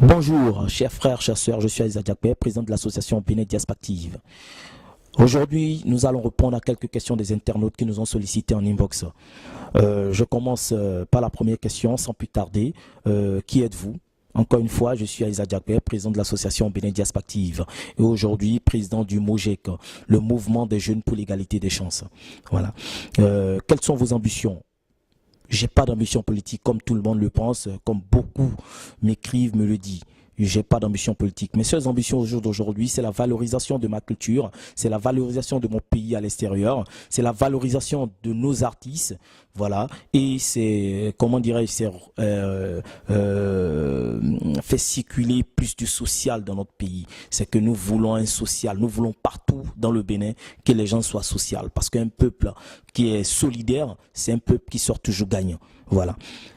Bonjour, chers frères, chers sœurs, je suis Aïssa Diakpé, président de l'association Bénin Diaspora Active. Aujourd'hui, nous allons répondre à quelques questions des internautes qui nous ont sollicité en inbox. Je commence par la première question, sans plus tarder. Qui êtes-vous? Encore une fois, je suis Aïssa Diakpé, président de l'association Bénin Diaspora Active. Et aujourd'hui, président du MOJEC, le mouvement des jeunes pour l'égalité des chances. Voilà. Quelles sont vos ambitions? J'ai pas d'ambition politique comme tout le monde le pense, comme beaucoup m'écrivent, me le disent. J'ai pas d'ambition politique. Mes seules ambitions au jour d'aujourd'hui, c'est la valorisation de ma culture, c'est la valorisation de mon pays à l'extérieur, c'est la valorisation de nos artistes, voilà. Et c'est, comment dirais-je, c'est fait circuler plus du social dans notre pays. C'est que nous voulons un social, nous voulons partout dans le Bénin que les gens soient sociaux. Parce qu'un peuple qui est solidaire, c'est un peuple qui sort toujours gagnant. Voilà.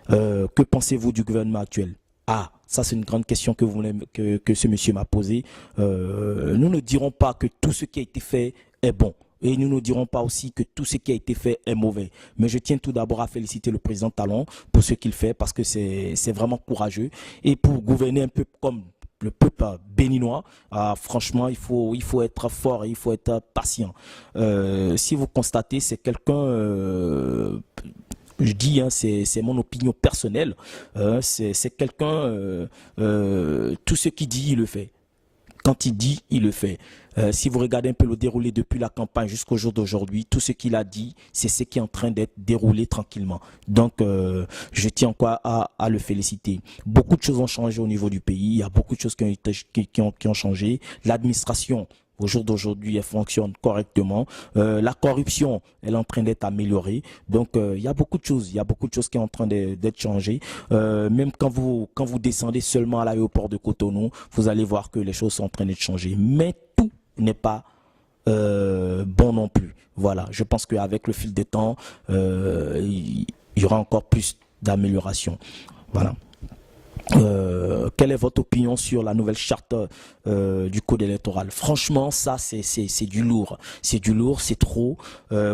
Que pensez-vous du gouvernement actuel? Ah, ça c'est une grande question que, que ce monsieur m'a posée. Nous ne dirons pas que tout ce qui a été fait est bon. Et nous ne dirons pas aussi que tout ce qui a été fait est mauvais. Mais je tiens tout d'abord à féliciter le président Talon pour ce qu'il fait parce que c'est vraiment courageux. Et pour gouverner un peu comme le peuple béninois, franchement, il faut être fort et il faut être patient. Si vous constatez, c'est quelqu'un... je dis, hein, c'est mon opinion personnelle, c'est quelqu'un, tout ce qu'il dit, il le fait. Quand il dit, il le fait. Si vous regardez un peu le déroulé depuis la campagne jusqu'au jour d'aujourd'hui, tout ce qu'il a dit, c'est ce qui est en train d'être déroulé tranquillement. Donc, je tiens encore à le féliciter. Beaucoup de choses ont changé au niveau du pays. Il y a beaucoup de choses qui ont changé. L'administration, au jour d'aujourd'hui, elle fonctionne correctement. La corruption, elle est en train d'être améliorée. Donc, il y a beaucoup de choses. Il y a beaucoup de choses qui sont en train d'être changées. Même quand vous descendez seulement à l'aéroport de Cotonou, vous allez voir que les choses sont en train d'être changées. Mais tout n'est pas bon non plus. Voilà. Je pense qu'avec le fil des temps, il y aura encore plus d'amélioration. Voilà. Quelle est votre opinion sur la nouvelle charte du code électoral? Franchement, ça c'est du lourd. C'est du lourd, c'est trop.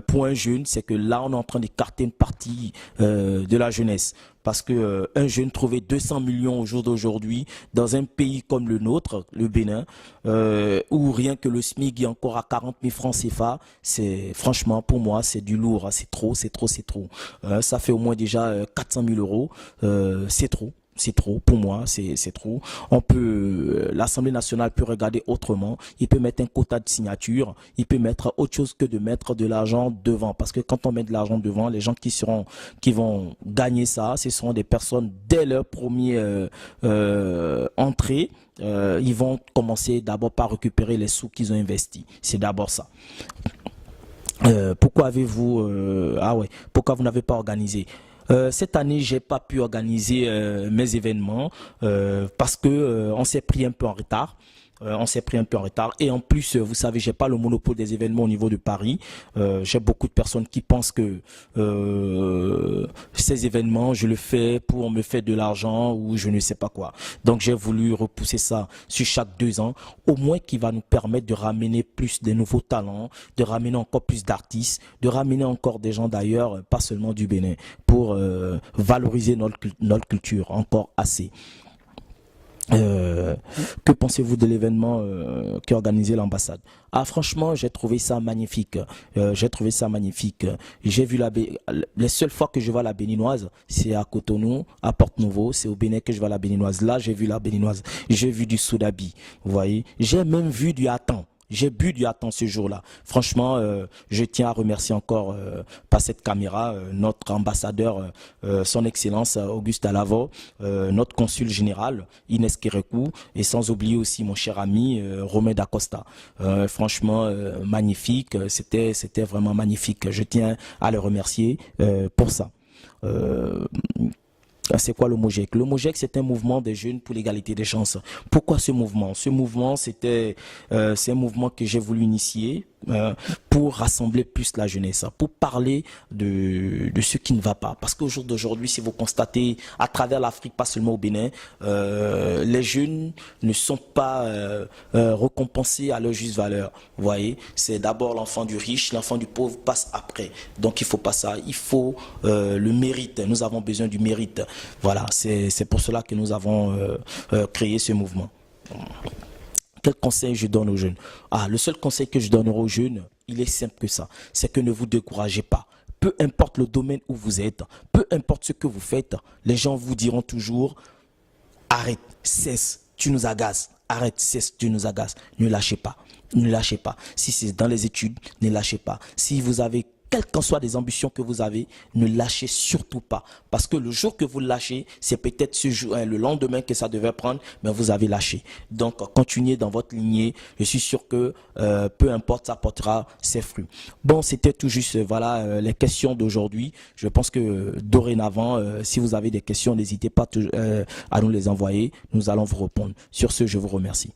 Pour un jeune, c'est que là on est en train d'écarter une partie de la jeunesse. Parce que un jeune trouver 200 millions au jour d'aujourd'hui dans un pays comme le nôtre, le Bénin, où rien que le SMIC est encore à 40 000 francs CFA, c'est franchement pour moi c'est du lourd, hein, c'est trop, c'est trop, c'est trop. Ça fait au moins déjà 400 000 euros, c'est trop. C'est trop, pour moi, c'est trop. On peut, l'Assemblée nationale peut regarder autrement. Il peut mettre un quota de signature. Il peut mettre autre chose que de mettre de l'argent devant. Parce que quand on met de l'argent devant, les gens qui vont gagner ça, ce seront des personnes dès leur première entrée. Ils vont commencer d'abord par récupérer les sous qu'ils ont investis. C'est d'abord ça. Pourquoi avez-vous, pourquoi vous n'avez pas organisé? Cette année, j'ai pas pu organiser mes événements parce que on s'est pris un peu en retard. On s'est pris un peu en retard et en plus, vous savez, j'ai pas le monopole des événements au niveau de Paris. J'ai beaucoup de personnes qui pensent que ces événements, je le fais pour me faire de l'argent ou je ne sais pas quoi. Donc j'ai voulu repousser ça sur chaque 2 ans, au moins qui va nous permettre de ramener plus de nouveaux talents, de ramener encore plus d'artistes, de ramener encore des gens d'ailleurs, pas seulement du Bénin, pour valoriser notre culture encore assez. Que pensez-vous de l'événement qu'a organisé l'ambassade? Ah, franchement, j'ai trouvé ça magnifique. J'ai trouvé ça magnifique. J'ai vu les seules fois que je vois la béninoise, c'est à Cotonou, à Porte-Nouveau, c'est au Bénin que je vois la béninoise. Là, j'ai vu la béninoise. J'ai vu du Soudabi, vous voyez. J'ai même vu du Hatan. J'ai bu du Hatan ce jour-là. Franchement, je tiens à remercier encore par cette caméra notre ambassadeur, son Excellence Auguste Alavo, notre consul général Inès Kérékou et sans oublier aussi mon cher ami Romain Dacosta. Franchement, magnifique. C'était vraiment magnifique. Je tiens à le remercier pour ça. C'est quoi le MOJEC? Le MOJEC, c'est un mouvement des jeunes pour l'égalité des chances. Pourquoi ce mouvement? Ce mouvement, c'est un mouvement que j'ai voulu initier pour rassembler plus la jeunesse, pour parler de ce qui ne va pas. Parce qu'au jour d'aujourd'hui, si vous constatez à travers l'Afrique, pas seulement au Bénin, les jeunes ne sont pas récompensés à leur juste valeur. Vous voyez, c'est d'abord l'enfant du riche, l'enfant du pauvre passe après. Donc il faut pas ça, il faut le mérite. Nous avons besoin du mérite. Voilà, c'est pour cela que nous avons créé ce mouvement. Quel conseil je donne aux jeunes? Le seul conseil que je donnerai aux jeunes, il est simple que ça. C'est que ne vous découragez pas. Peu importe le domaine où vous êtes, peu importe ce que vous faites, les gens vous diront toujours, arrête, cesse, tu nous agaces. Arrête, cesse, tu nous agaces. Ne lâchez pas. Ne lâchez pas. Si c'est dans les études, ne lâchez pas. Si vous avez quelles qu'en soient les ambitions que vous avez, ne lâchez surtout pas. Parce que le jour que vous lâchez, c'est peut-être ce jour, le lendemain que ça devait prendre, mais vous avez lâché. Donc, continuez dans votre lignée. Je suis sûr que peu importe, ça portera ses fruits. Bon, c'était tout juste, voilà, les questions d'aujourd'hui. Je pense que dorénavant, si vous avez des questions, n'hésitez pas à nous les envoyer. Nous allons vous répondre. Sur ce, je vous remercie.